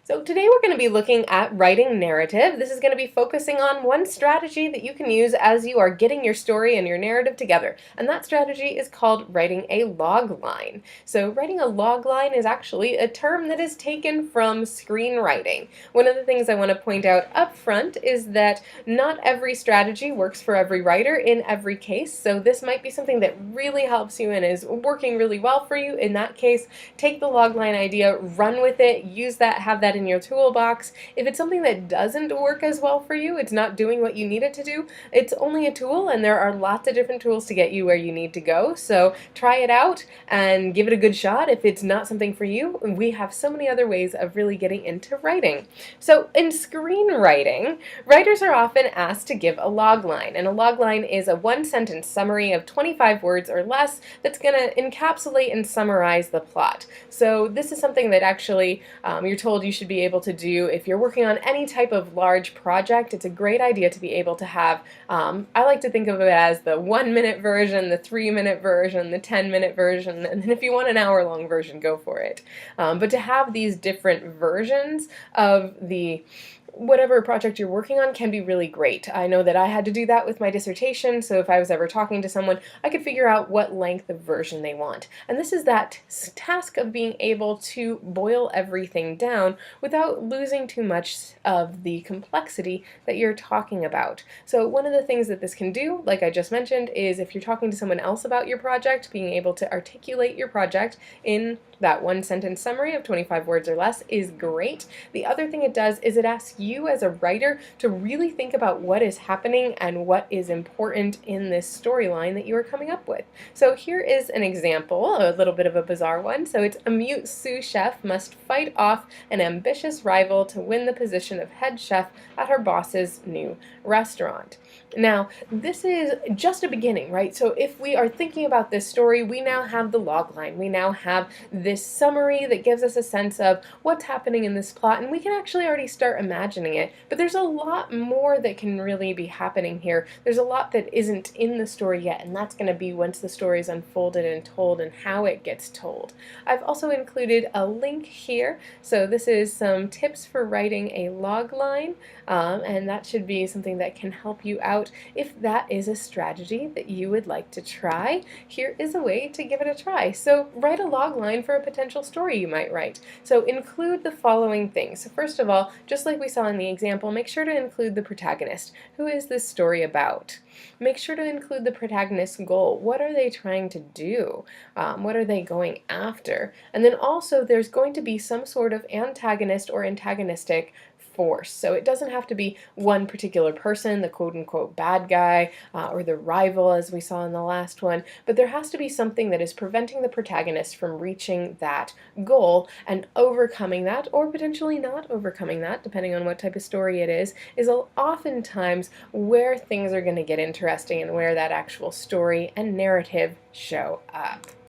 So today we're going to be looking at writing narrative. This is going to be focusing on one strategy that you can use as you are getting your story and your narrative together. And that strategy is called writing a log line. So writing a log line is actually a term that is taken from screenwriting. One of the things I want to point out up front is that not every strategy works for every writer in every case. So this might be something that really helps you and is working really well for you. In that case, take the log line idea, run with it, use that, have that in your toolbox. If it's something that doesn't work as well for you, it's not doing what you need it to do, it's only a tool and there are lots of different tools to get you where you need to go. So try it out and give it a good shot. If it's not something for you, we have so many other ways of really getting into writing. So in screenwriting, writers are often asked to give a log line, and a log line is a one-sentence summary of 25 words or less that's going to encapsulate and summarize the plot. So this is something that actually you're told you should be able to do if you're working on any type of large project. It's a great idea to be able to have, I like to think of it as the 1-minute version, the 3-minute version, the 10-minute version, and then if you want an hour-long version, go for it. But to have these different versions of the whatever project you're working on can be really great. I know that I had to do that with my dissertation, so if I was ever talking to someone, I could figure out what length of version they want. And this is that task of being able to boil everything down without losing too much of the complexity that you're talking about. So one of the things that this can do, like I just mentioned, is if you're talking to someone else about your project, being able to articulate your project in that one-sentence summary of 25 words or less is great. The other thing it does is it asks you as a writer to really think about what is happening and what is important in this storyline that you are coming up with. So here is an example, a little bit of a bizarre one. So it's a mute sous chef must fight off an ambitious rival to win the position of head chef at her boss's new restaurant. Now, this is just a beginning, right? So if we are thinking about this story, we now have the log line. We now have this summary that gives us a sense of what's happening in this plot, and we can actually already start imagining it. But there's a lot more that can really be happening here. There's a lot that isn't in the story yet, and that's going to be once the story is unfolded and told and how it gets told. I've also included a link here. So this is some tips for writing a log line, and that should be something that can help you out if that is a strategy that you would like to try. Here is a way to give it a try. So write a log line for a potential story you might write. So include the following things. So first of all, just like we saw in the example, make sure to include the protagonist. Who is this story about? Make sure to include the protagonist's goal. What are they trying to do? What are they going after? And then also there's going to be some sort of antagonist or antagonistic force. So it doesn't have to be one particular person, the quote-unquote bad guy, or the rival as we saw in the last one, but there has to be something that is preventing the protagonist from reaching that goal, and overcoming that, or potentially not overcoming that, depending on what type of story it is oftentimes where things are going to get interesting and where that actual story and narrative show up.